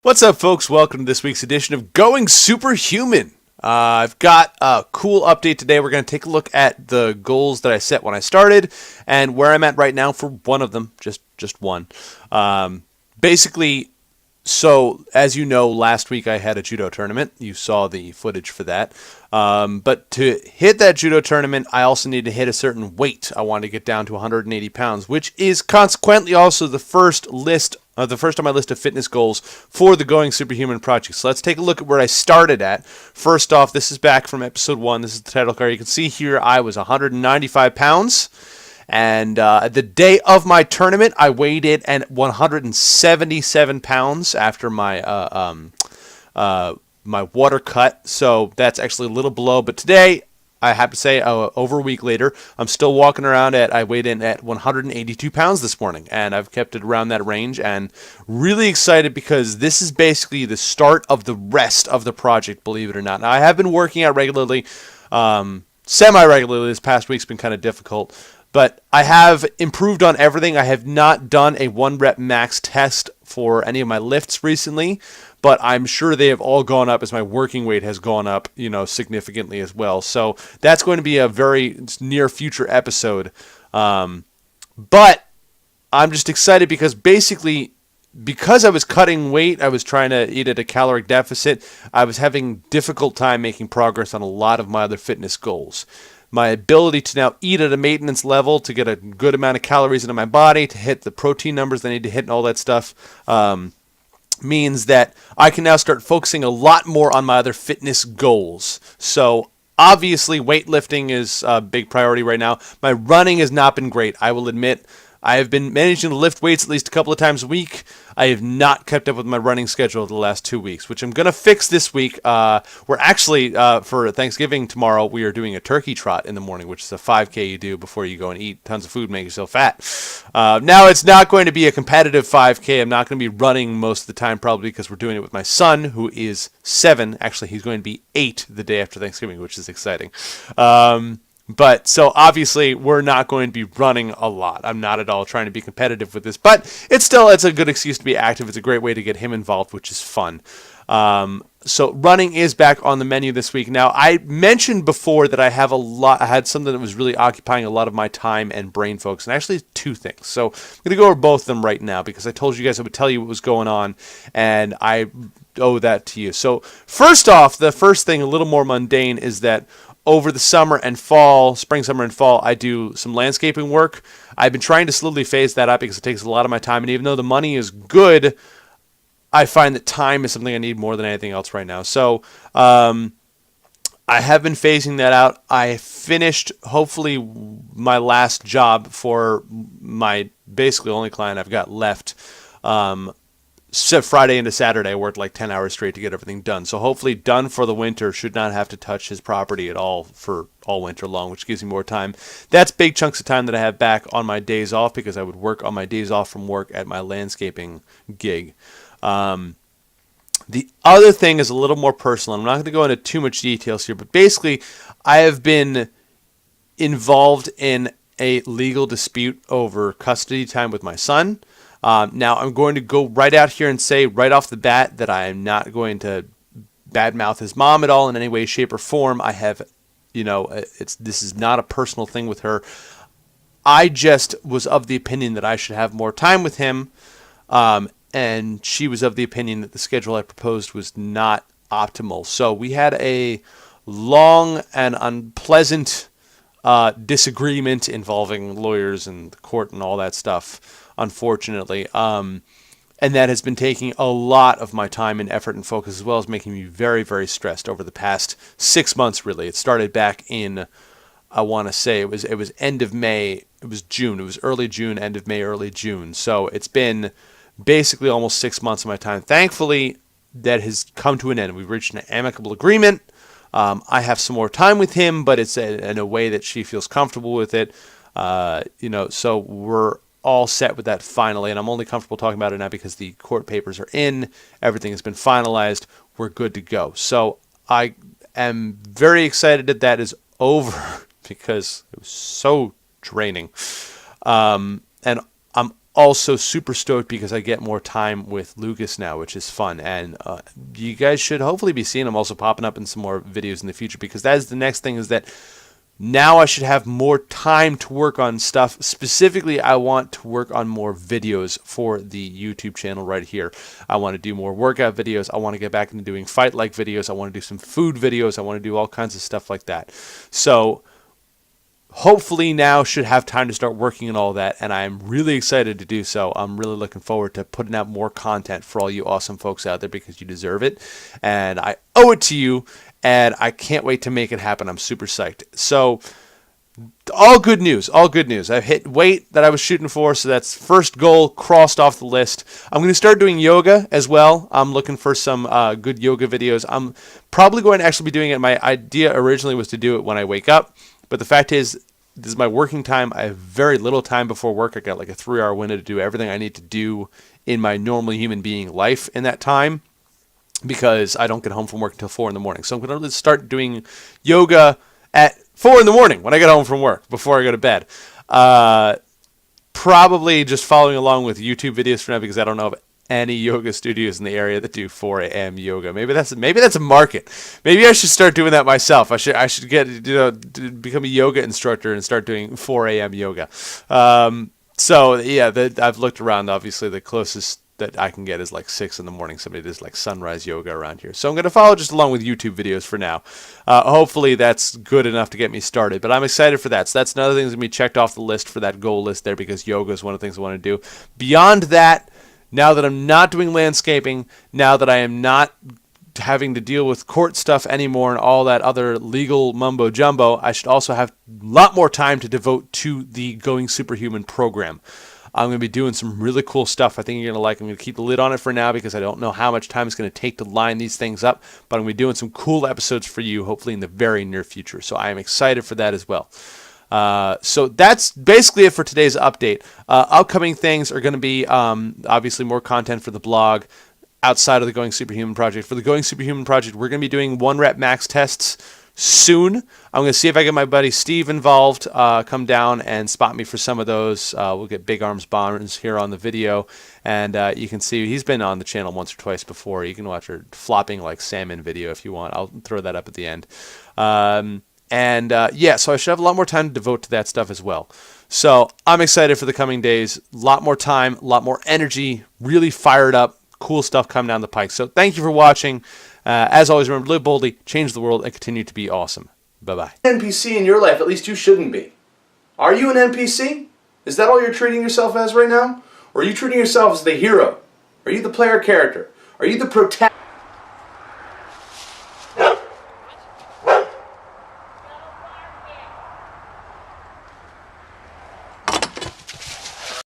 What's up, folks? Welcome to this week's edition of Going Superhuman. I've got a cool update today. We're going to take a look at the goals that I set when I started and where I'm at right now for one of them, just one. Basically, so as you know, last week I had a judo tournament. You saw the footage for that. But to hit that judo tournament, I also need to hit a certain weight. I want to get down to 180 pounds, which is consequently also the first on my list of fitness goals for the Going Superhuman project. So let's take a look at where I started at. First off, this is back from episode 1. This is the title card. You can see here I was 195 pounds. And the day of my tournament, I weighed in at 177 pounds after my my water cut. So that's actually a little below. But today, I have to say, over a week later, I'm still walking around I weighed in at 182 pounds this morning. And I've kept it around that range. And really excited because this is basically the start of the rest of the project, believe it or not. Now, I have been working out regularly, semi-regularly. This past week's been kind of difficult. But I have improved on everything. I have not done a 1-rep max test for any of my lifts recently, but I'm sure they have all gone up as my working weight has gone up, significantly as well. So that's going to be a very near future episode. But I'm just excited because because I was cutting weight, I was trying to eat at a caloric deficit, I was having difficult time making progress on a lot of my other fitness goals. My ability to now eat at a maintenance level to get a good amount of calories into my body, to hit the protein numbers I need to hit and all that stuff, means that I can now start focusing a lot more on my other fitness goals. So obviously weightlifting is a big priority right now. My running has not been great, I will admit. I have been managing to lift weights at least a couple of times a week. I have not kept up with my running schedule the last 2 weeks, which I'm going to fix this week. We're actually, for Thanksgiving tomorrow, we are doing a turkey trot in the morning, which is a 5K you do before you go and eat tons of food and make yourself fat. Now, it's not going to be a competitive 5K. I'm not going to be running most of the time, probably because we're doing it with my son, who is 7. Actually, he's going to be 8 the day after Thanksgiving, which is exciting. But so obviously we're not going to be running a lot. I'm not at all trying to be competitive with this, but it's a good excuse to be active. It's a great way to get him involved, which is fun. So running is back on the menu this week. Now, I mentioned before that I had something that was really occupying a lot of my time and brain focus, and actually 2 things. So I'm going to go over both of them right now because I told you guys I would tell you what was going on, and I owe that to you. So first off, the first thing, a little more mundane, is that over the summer and fall, spring, summer, and fall, I do some landscaping work. I've been trying to slowly phase that up because it takes a lot of my time. And even though the money is good, I find that time is something I need more than anything else right now. So I have been phasing that out. I finished, hopefully, my last job for my basically only client I've got left. Friday into Saturday, I worked like 10 hours straight to get everything done. So hopefully done for the winter, should not have to touch his property at all for all winter long, which gives me more time. That's big chunks of time that I have back on my days off because I would work on my days off from work at my landscaping gig. The other thing is a little more personal. I'm not going to go into too much details here, but basically I have been involved in a legal dispute over custody time with my son. Now, I'm going to go right out here and say right off the bat that I am not going to badmouth his mom at all in any way, shape, or form. I have, this is not a personal thing with her. I just was of the opinion that I should have more time with him, and she was of the opinion that the schedule I proposed was not optimal. So we had a long and unpleasant disagreement involving lawyers and the court and all that stuff, unfortunately. And that has been taking a lot of my time and effort and focus, as well as making me very, very stressed over the past 6 months, really. It started back in, I want to say, it was end of May. It was June. It was early June, end of May, early June. So it's been basically almost 6 months of my time. Thankfully, that has come to an end. We've reached an amicable agreement. I have some more time with him, but it's in a way that she feels comfortable with it. So we're all set with that finally, and I'm only comfortable talking about it now because the court papers are in, everything has been finalized, we're good to go. So I am very excited that is over because it was so draining. And I'm also super stoked because I get more time with Lucas now, which is fun. And you guys should hopefully be seeing him also popping up in some more videos in the future, because that is the next thing, is that now I should have more time to work on stuff. Specifically, I want to work on more videos for the YouTube channel right here. I want to do more workout videos. I want to get back into doing fight-like videos. I want to do some food videos. I want to do all kinds of stuff like that. So hopefully now should have time to start working on all that, and I'm really excited to do so. I'm really looking forward to putting out more content for all you awesome folks out there, because you deserve it, and I owe it to you, and I can't wait to make it happen. I'm super psyched. So all good news, all good news. I've hit weight that I was shooting for, so that's first goal crossed off the list. I'm going to start doing yoga as well. I'm looking for some good yoga videos. I'm probably going to actually be doing it. My idea originally was to do it when I wake up, but the fact is, this is my working time. I have very little time before work. I got like a 3-hour window to do everything I need to do in my normal human being life in that time, because I don't get home from work until 4 in the morning. So I'm going to start doing yoga at 4 in the morning when I get home from work, before I go to bed. Probably just following along with YouTube videos for now, because I don't know of any yoga studios in the area that do 4 a.m. yoga. Maybe that's a market. Maybe I should start doing that myself. I should get become a yoga instructor and start doing 4 a.m. yoga. So yeah, I've looked around. Obviously, the closest that I can get is like 6 in the morning. Somebody does like sunrise yoga around here. So I'm going to follow just along with YouTube videos for now. Hopefully that's good enough to get me started. But I'm excited for that. So that's another thing that's going to be checked off the list for that goal list there, because yoga is one of the things I want to do. Beyond that, now that I'm not doing landscaping, now that I am not having to deal with court stuff anymore and all that other legal mumbo jumbo, I should also have a lot more time to devote to the Going Superhuman program. I'm going to be doing some really cool stuff I think you're going to like. I'm going to keep the lid on it for now, because I don't know how much time it's going to take to line these things up, but I'm going to be doing some cool episodes for you, hopefully in the very near future. So I am excited for that as well. So that's basically it for today's update. Upcoming things are going to be obviously more content for the blog outside of the Going Superhuman project. For the Going Superhuman project, we're going to be doing 1-rep max tests soon. I'm going to see if I get my buddy Steve involved, come down and spot me for some of those. We'll get Big Arms Bonds here on the video, and you can see he's been on the channel once or twice before. You can watch our flopping like salmon video if you want. I'll throw that up at the end. Yeah, so I should have a lot more time to devote to that stuff as well. So I'm excited for the coming days. A lot more time, a lot more energy, really fired up, cool stuff coming down the pike. So thank you for watching. As always, remember, live boldly, change the world, and continue to be awesome. Bye-bye. NPC in your life, at least you shouldn't be. Are you an NPC? Is that all you're treating yourself as right now? Or are you treating yourself as the hero? Are you the player character? Are you the protagonist?